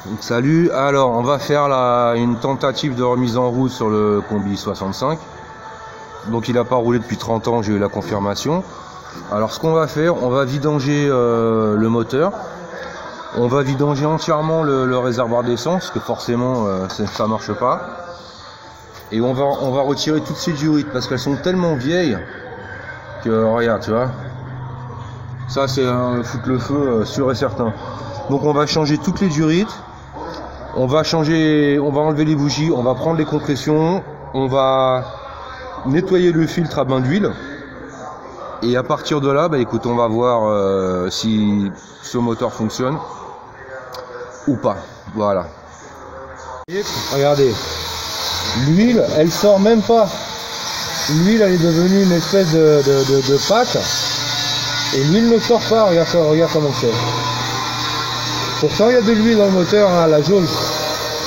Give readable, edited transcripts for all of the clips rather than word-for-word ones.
Donc, salut, alors on va faire une tentative de remise en route sur le combi 65. Donc il n'a pas roulé depuis 30 ans, j'ai eu la confirmation. Alors ce qu'on va faire, on va vidanger le moteur. On va vidanger entièrement le réservoir d'essence, parce que forcément ça marche pas. Et on va retirer toutes ces durites, parce qu'elles sont tellement vieilles que regarde, tu vois. Ça c'est foutre le feu sûr et certain. Donc on va changer toutes les durites. On va enlever les bougies, on va prendre les compressions, on va nettoyer le filtre à bain d'huile. Et à partir de là, bah écoute, on va voir si ce moteur fonctionne ou pas. Voilà. Regardez, l'huile, elle sort même pas. L'huile, elle est devenue une espèce de pâte. Et l'huile ne sort pas, regarde comment c'est. Pourtant il y a de l'huile dans le moteur, hein, à la jauge.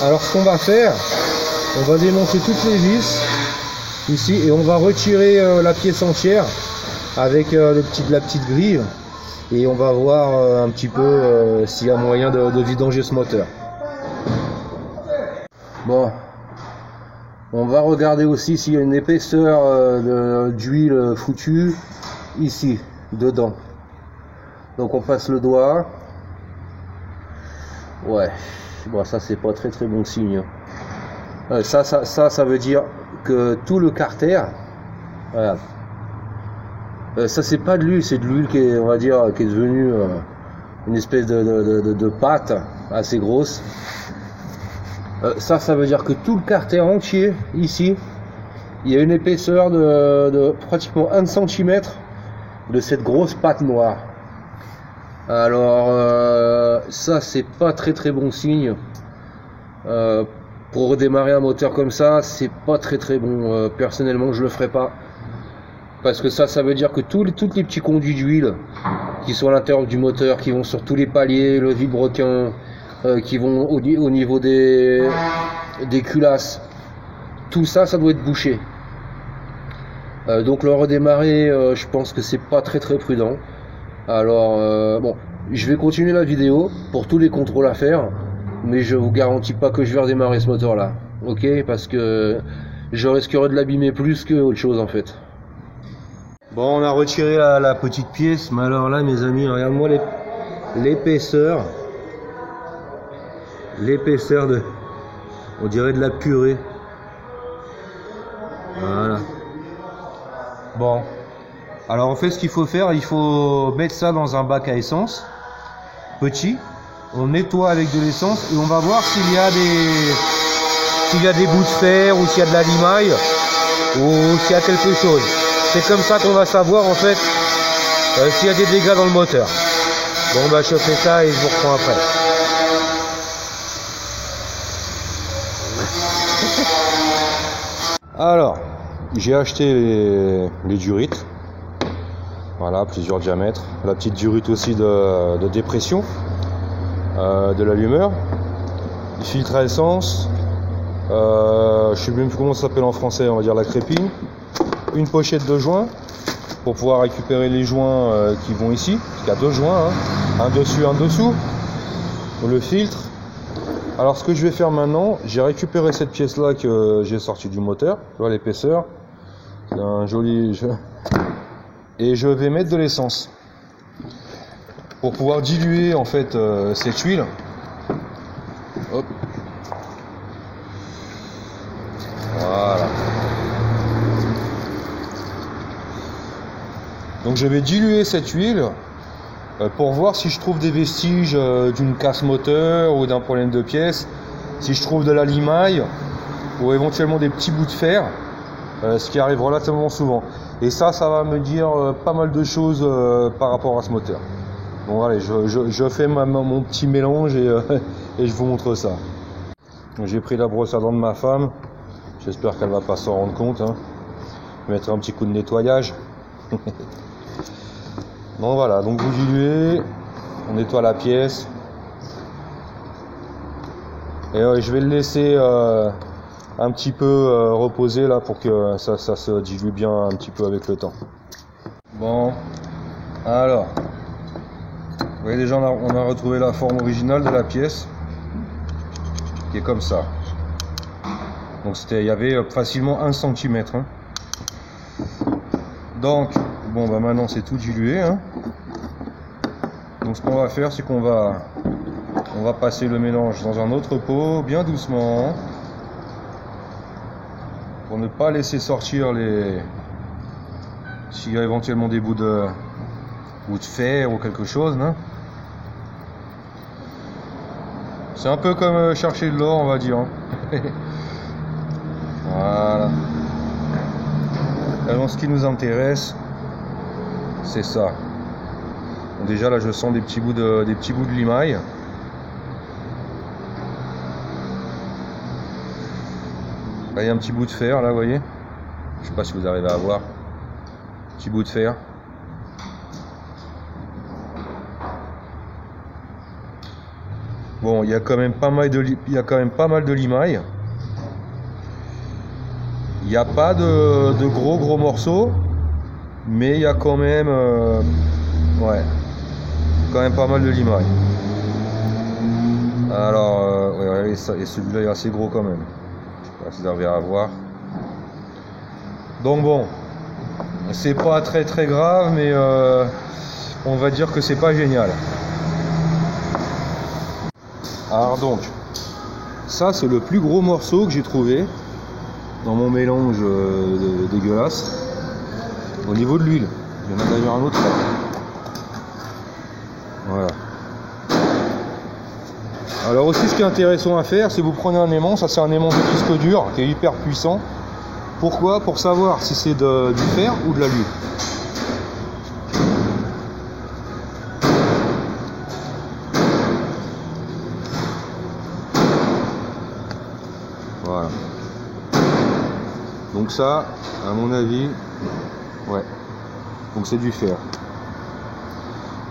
Alors ce qu'on va faire, on va démonter toutes les vis ici et on va retirer la pièce entière avec la petite grille et on va voir un petit peu s'il y a moyen de vidanger ce moteur. Bon, on va regarder aussi s'il y a une épaisseur d'huile foutue ici, dedans. Donc on passe le doigt. Ouais, bon, ça c'est pas très bon signe. Ça veut dire que tout le carter, regarde, ça c'est pas de l'huile, c'est de l'huile qui est, on va dire, qui est devenue une espèce de pâte assez grosse. Ça veut dire que tout le carter entier, ici, il y a une épaisseur de pratiquement 1 cm de cette grosse pâte noire. Alors ça c'est pas très bon signe. Pour redémarrer un moteur comme ça, c'est pas très bon. Personnellement je le ferai pas, parce que ça veut dire que tous les petits conduits d'huile qui sont à l'intérieur du moteur, qui vont sur tous les paliers, le vilebrequin, qui vont au niveau des culasses, tout ça doit être bouché. Donc le redémarrer, je pense que c'est pas très prudent. Alors bon, je vais continuer la vidéo pour tous les contrôles à faire, mais je vous garantis pas que je vais redémarrer ce moteur là, ok, parce que je risquerais de l'abîmer plus que autre chose en fait. Bon, on a retiré la petite pièce, mais alors là mes amis, regarde-moi l'épaisseur de, on dirait de la purée. Voilà. Bon, alors en fait ce qu'il faut faire, il faut mettre ça dans un bac à essence petit, on nettoie avec de l'essence et on va voir s'il y a des bouts de fer ou s'il y a de la limaille ou s'il y a quelque chose. C'est comme ça qu'on va savoir en fait s'il y a des dégâts dans le moteur. Bon bah je fais ça et je vous reprends après. Alors j'ai acheté les durites. Voilà, plusieurs diamètres. La petite durite aussi de dépression de l'allumeur. Le filtre à essence. Je sais même plus comment ça s'appelle en français, on va dire la crépine. Une pochette de joints pour pouvoir récupérer les joints qui vont ici. Il y a 2 joints, hein. Un dessus, un dessous. Le filtre. Alors ce que je vais faire maintenant, j'ai récupéré cette pièce là que j'ai sortie du moteur. Tu vois l'épaisseur. C'est un joli... Et je vais mettre de l'essence pour pouvoir diluer en fait cette huile. Hop. Voilà. Donc je vais diluer cette huile pour voir si je trouve des vestiges d'une casse moteur ou d'un problème de pièce, si je trouve de la limaille ou éventuellement des petits bouts de fer, ce qui arrive relativement souvent. Et ça va me dire pas mal de choses par rapport à ce moteur. Bon allez, je fais mon petit mélange et je vous montre ça. J'ai pris la brosse à dents de ma femme. J'espère qu'elle va pas s'en rendre compte, hein. Mettre un petit coup de nettoyage. Bon voilà, donc vous diluez, on nettoie la pièce. Et je vais le laisser un petit peu reposer là pour que ça se dilue bien un petit peu avec le temps. Bon, alors, vous voyez déjà on a retrouvé la forme originale de la pièce. qui est comme ça. Donc il y avait facilement 1 cm. Hein. Donc bon bah maintenant c'est tout dilué. Hein. Donc ce qu'on va faire, c'est qu'on va passer le mélange dans un autre pot, bien doucement, pour ne pas laisser sortir s'il y a éventuellement des bouts de fer ou quelque chose. Hein. C'est un peu comme chercher de l'or, on va dire. Voilà. Alors ce qui nous intéresse, c'est ça. Donc, déjà là je sens des petits bouts de limaille. Là il y a un petit bout de fer là, vous voyez. Je sais pas si vous arrivez à voir. Petit bout de fer. Bon, il y a quand même pas mal de limaille. Il n'y a pas de gros morceaux, mais il y a quand même, quand même pas mal de limaille. Alors, ouais, et celui-là est assez gros quand même. Je sais pas si vous arrivez à voir. Donc bon, c'est pas très grave, mais on va dire que c'est pas génial. Alors donc, ça c'est le plus gros morceau que j'ai trouvé dans mon mélange dégueulasse. Au niveau de l'huile, il y en a d'ailleurs un autre là. Voilà. Alors aussi, ce qui est intéressant à faire, c'est vous prenez un aimant. Ça c'est un aimant de disque dur qui est hyper puissant. Pourquoi? Pour savoir si c'est du fer ou de la l'huile. Voilà. Donc ça, à mon avis, ouais. Donc c'est du fer.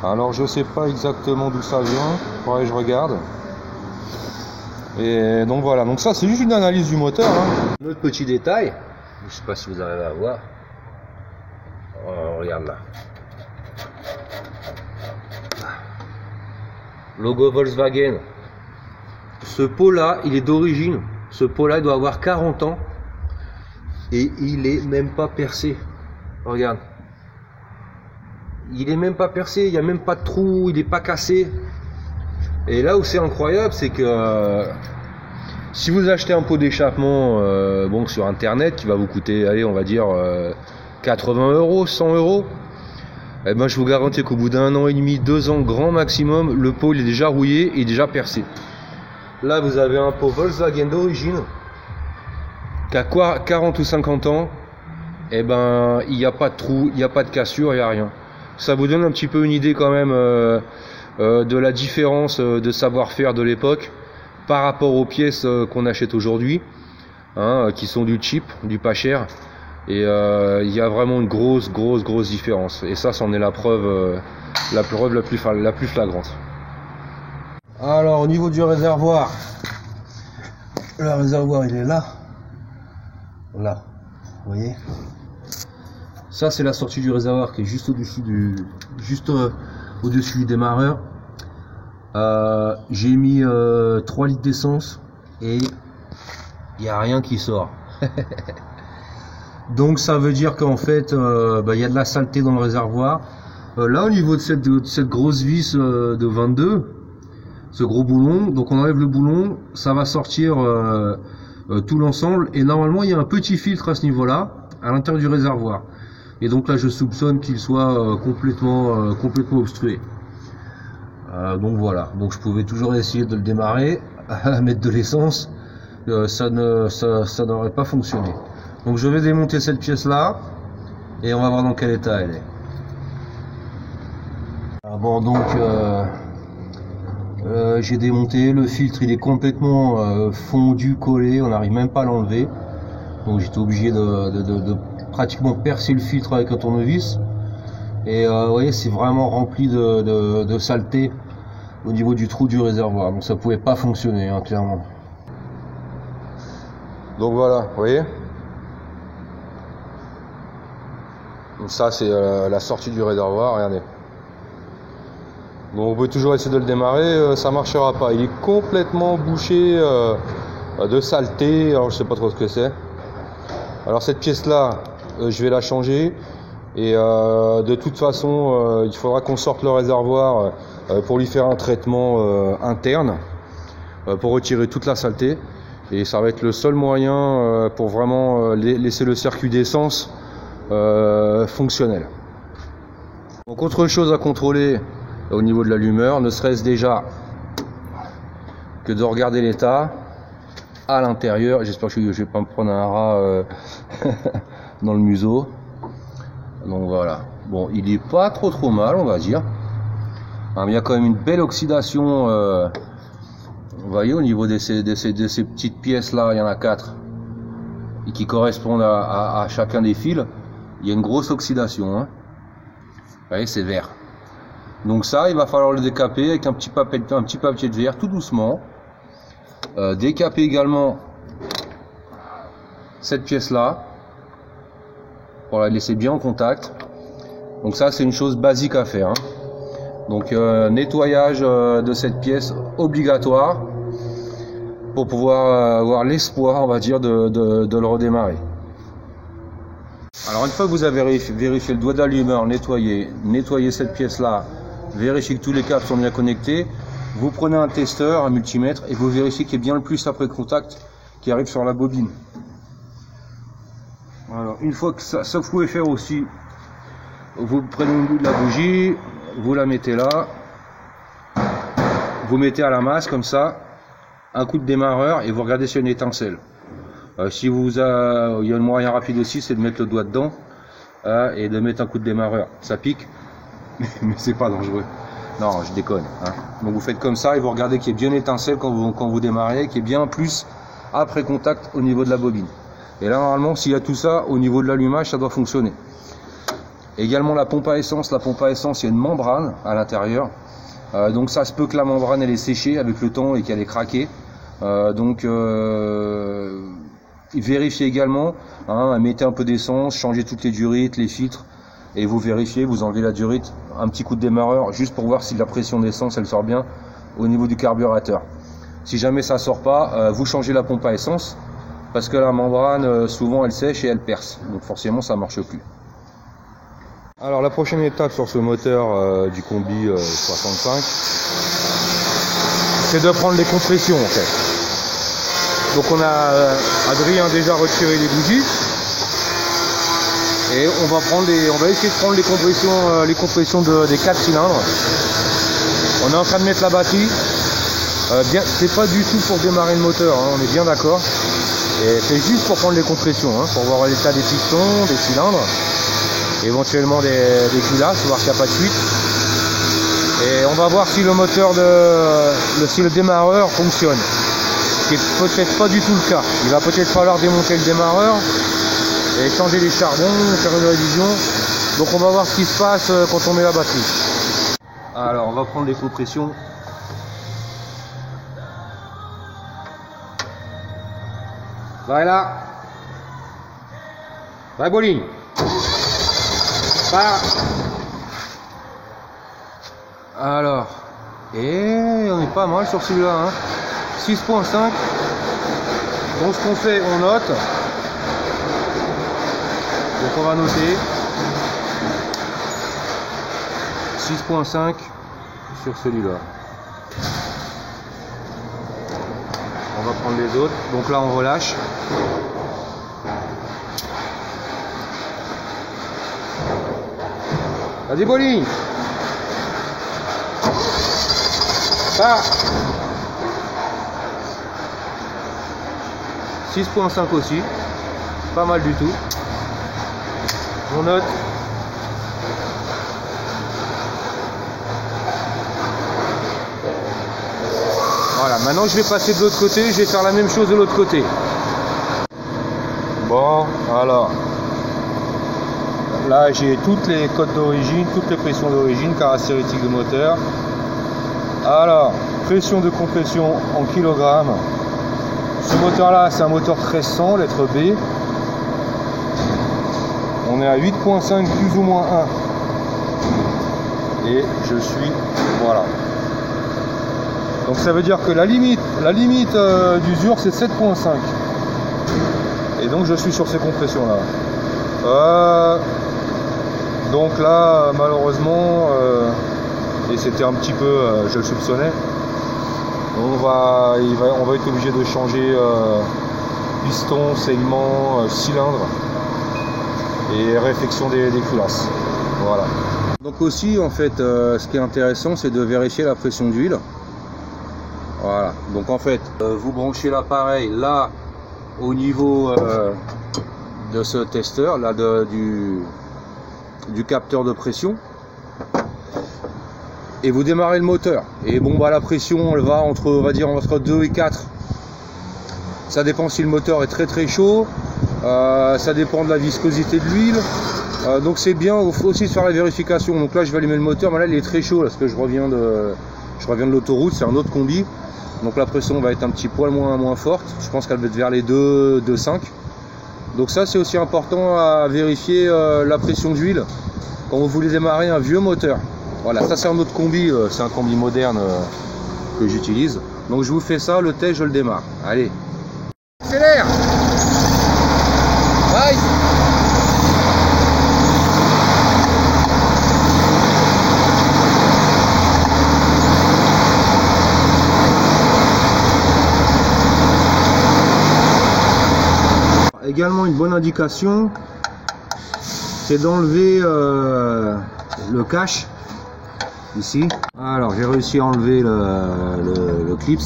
Alors je sais pas exactement d'où ça vient. Faudrait que je regarde. Et donc voilà. Donc ça c'est juste une analyse du moteur. Hein. Un autre petit détail. Je sais pas si vous arrivez à voir. Oh, regarde là. Logo Volkswagen. Ce pot là, il est d'origine. Ce pot là, il doit avoir 40 ans. Et il est même pas percé. Regarde. Il est même pas percé, il n'y a même pas de trou, il n'est pas cassé. Et là où c'est incroyable, c'est que si vous achetez un pot d'échappement bon, sur internet qui va vous coûter, allez, on va dire 80 €, 100 €, eh ben, je vous garantis qu'au bout d'1 an et demi, 2 ans grand maximum, le pot il est déjà rouillé et déjà percé. Là vous avez un pot Volkswagen d'origine qui a 40 ou 50 ans, et ben il n'y a pas de trou, il n'y a pas de cassure, il n'y a rien. Ça vous donne un petit peu une idée quand même de la différence de savoir-faire de l'époque par rapport aux pièces qu'on achète aujourd'hui, hein, qui sont du cheap, du pas cher. Et il y a vraiment une grosse différence. Et ça, c'en est la preuve la plus flagrante. Alors au niveau du réservoir, le réservoir il est là. Là, vous voyez. Ça c'est la sortie du réservoir qui est juste au-dessus au-dessus du démarreur. J'ai mis 3 litres d'essence et il n'y a rien qui sort. Donc ça veut dire qu'en fait il y a de la saleté dans le réservoir. Là au niveau de cette grosse vis de 22, ce gros boulon, donc on enlève le boulon, ça va sortir tout l'ensemble, et normalement il y a un petit filtre à ce niveau là à l'intérieur du réservoir, et donc là je soupçonne qu'il soit complètement obstrué. Donc voilà, donc je pouvais toujours essayer de le démarrer, mettre de l'essence, ça n'aurait pas fonctionné. Donc je vais démonter cette pièce là et on va voir dans quel état elle est. Bon, donc j'ai démonté, le filtre il est complètement fondu, collé, on n'arrive même pas à l'enlever. Donc j'étais obligé de pratiquement percer le filtre avec un tournevis. Et vous voyez, c'est vraiment rempli de saleté au niveau du trou du réservoir. Donc ça pouvait pas fonctionner, hein, clairement. Donc voilà, vous voyez. Donc ça c'est la sortie du réservoir, regardez. Donc vous pouvez toujours essayer de le démarrer, ça marchera pas. Il est complètement bouché de saleté, alors je sais pas trop ce que c'est. Alors cette pièce là, je vais la changer. Et de toute façon, il faudra qu'on sorte le réservoir pour lui faire un traitement interne pour retirer toute la saleté. Et ça va être le seul moyen pour vraiment laisser le circuit d'essence fonctionnel. Donc autre chose à contrôler au niveau de l'allumeur, ne serait-ce déjà que de regarder l'état à l'intérieur. J'espère que je vais pas me prendre un rat dans le museau. Donc voilà, bon, il est pas trop mal, on va dire. Il y a quand même une belle oxydation, vous voyez, au niveau de ces petites pièces là, il y en a 4 et qui correspondent à chacun des fils. Il y a une grosse oxydation, hein. Vous voyez, c'est vert. Donc ça, il va falloir le décaper avec un petit papier de verre, tout doucement. Décaper également cette pièce là, pour la laisser bien en contact. Donc ça, c'est une chose basique à faire, hein. Donc nettoyage de cette pièce obligatoire pour pouvoir avoir l'espoir, on va dire, de le redémarrer. Alors une fois que vous avez vérifié le doigt d'allumeur, nettoyé cette pièce là, vérifiez que tous les câbles sont bien connectés, vous prenez un testeur, un multimètre, et vous vérifiez qu'il y ait bien le plus après contact qui arrive sur la bobine. Alors, une fois que ça vous pouvez faire aussi, vous prenez une bout de la bougie, vous la mettez là, vous mettez à la masse comme ça, un coup de démarreur et vous regardez s'il y a une étincelle. Si il y a un moyen rapide aussi, c'est de mettre le doigt dedans et de mettre un coup de démarreur. Ça pique, mais c'est pas dangereux. Non, je déconne, hein. Donc vous faites comme ça et vous regardez qu'il y ait bien une étincelle quand vous démarrez, qu'il y ait bien plus après contact au niveau de la bobine. Et là, normalement, s'il y a tout ça, au niveau de l'allumage, ça doit fonctionner. Également la pompe à essence. La pompe à essence, il y a une membrane à l'intérieur. Donc ça se peut que la membrane, elle est séchée avec le temps et qu'elle est craquée. Vérifiez également, hein, mettez un peu d'essence, changez toutes les durites, les filtres. Et vous vérifiez, vous enlevez la durite, un petit coup de démarreur, juste pour voir si la pression d'essence, elle sort bien au niveau du carburateur. Si jamais ça sort pas, vous changez la pompe à essence. Parce que la membrane, souvent elle sèche et elle perce. Donc forcément ça marche plus. Alors la prochaine étape sur ce moteur du combi 65, c'est de prendre les compressions en fait. Donc on a Adrien déjà retiré les bougies. Et on va essayer de prendre les compressions des 4 cylindres. On est en train de mettre la batterie. C'est pas du tout pour démarrer le moteur, hein, on est bien d'accord. Et c'est juste pour prendre les compressions, hein, pour voir l'état des pistons, des cylindres, éventuellement des culasses, voir qu'il n'y a pas de fuite. Et on va voir si le moteur si le démarreur fonctionne. Ce qui est peut-être pas du tout le cas. Il va peut-être falloir démonter le démarreur et changer les charbons, faire une révision. Donc on va voir ce qui se passe quand on met la batterie. Alors on va prendre les compressions. Voilà. Va bowling. Alors, et on est pas mal sur celui-là, hein. 6.5. Donc ce qu'on fait, on note. Donc on va noter 6.5 sur celui-là. On va prendre les autres. Donc là on relâche. Vas-y bowling. Ça 6.5 aussi. Pas mal du tout. On note. Voilà, maintenant je vais passer de l'autre côté, je vais faire la même chose de l'autre côté. Bon, alors. Là j'ai toutes les codes d'origine, toutes les pressions d'origine, caractéristiques du moteur. Alors, pression de compression en kilogrammes. Ce moteur là, c'est un moteur 1300, lettre B. On est à 8.5 plus ou moins 1. Et je suis Voilà. Donc ça veut dire que la limite d'usure c'est 7.5. Et donc je suis sur ces compressions là. Donc là malheureusement, et c'était un petit peu, je le soupçonnais, on va être obligé de changer piston, segment, cylindre et réflexion des culasse. Voilà. Donc aussi en fait ce qui est intéressant c'est de vérifier la pression d'huile. Voilà, donc en fait vous branchez l'appareil là au niveau de ce testeur là du capteur de pression et vous démarrez le moteur et bon bah la pression elle va entre 2 et 4. Ça dépend si le moteur est très chaud, ça dépend de la viscosité de l'huile, donc c'est bien aussi de faire la vérification. Donc là je vais allumer le moteur, mais là il est très chaud parce que je reviens de l'autoroute, c'est un autre combi. Donc la pression va être un petit poil moins forte. Je pense qu'elle va être vers les 2,5. Donc ça c'est aussi important à vérifier la pression d'huile quand vous voulez démarrer un vieux moteur. Voilà, ça c'est un autre combi, c'est un combi moderne que j'utilise. Donc je vous fais ça, le test je le démarre. Allez. Accélère. Bye. Également une bonne indication, c'est d'enlever le cache ici. Alors j'ai réussi à enlever le clips.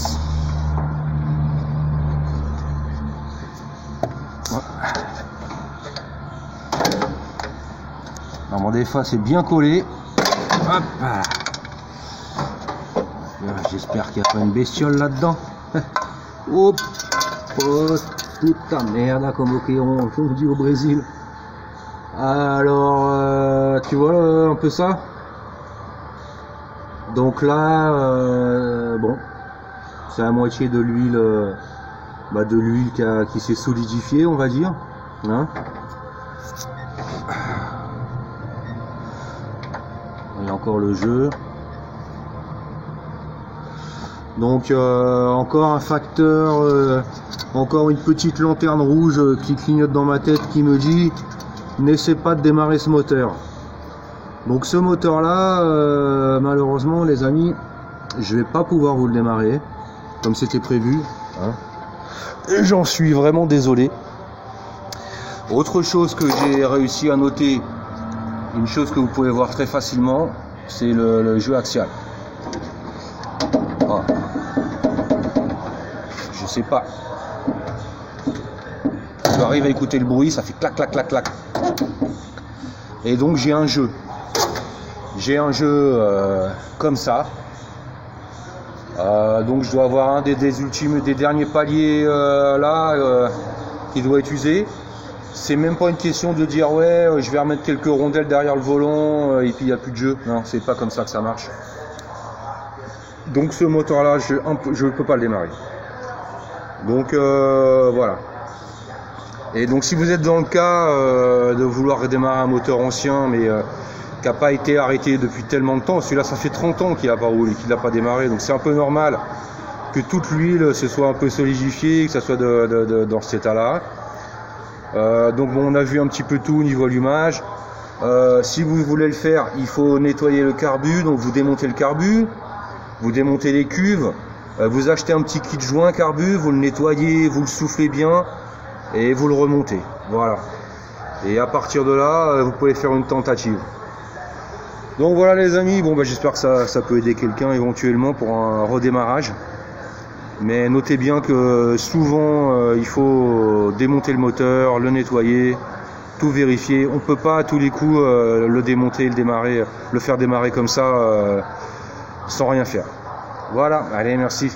Alors des fois c'est bien collé. Hop. J'espère qu'il n'y a pas une bestiole là-dedans. Hop. Puta merde, comme on dit au Brésil. Alors, tu vois un peu ça. Donc là, bon, c'est à moitié de l'huile, qui s'est solidifiée, on va dire. Hein. Il y a encore le jeu. Donc encore un facteur, encore une petite lanterne rouge qui clignote dans ma tête qui me dit n'essaie pas de démarrer ce moteur. Donc ce moteur là, malheureusement les amis, je vais pas pouvoir vous le démarrer comme c'était prévu, hein. Et j'en suis vraiment désolé. Autre chose que j'ai réussi à noter, une chose que vous pouvez voir très facilement, c'est le jeu axial. Voilà. Je sais pas. Je arrive à écouter le bruit, ça fait clac clac clac clac. Et donc j'ai un jeu. J'ai un jeu comme ça. Donc je dois avoir un des derniers paliers qui doit être usé. C'est même pas une question de dire ouais je vais remettre quelques rondelles derrière le volant et puis il n'y a plus de jeu. Non, c'est pas comme ça que ça marche. Donc ce moteur là je ne peux pas le démarrer. Donc voilà. Et donc si vous êtes dans le cas de vouloir redémarrer un moteur ancien mais qui n'a pas été arrêté depuis tellement de temps, celui-là ça fait 30 ans qu'il n'a pas roulé, qu'il n'a pas démarré, donc c'est un peu normal que toute l'huile se soit un peu solidifiée, que ça soit dans cet état-là. Donc bon, on a vu un petit peu tout au niveau allumage. Si vous voulez le faire, il faut nettoyer le carbu, donc vous démontez le carbu, vous démontez les cuves, vous achetez un petit kit joint carbu, vous le nettoyez, vous le soufflez bien et vous le remontez. Voilà. Et à partir de là, vous pouvez faire une tentative. Donc voilà les amis, bon j'espère que ça peut aider quelqu'un éventuellement pour un redémarrage. Mais notez bien que souvent il faut démonter le moteur, le nettoyer, tout vérifier. On ne peut pas à tous les coups le démonter, le faire démarrer comme ça sans rien faire. Voilà, allez merci.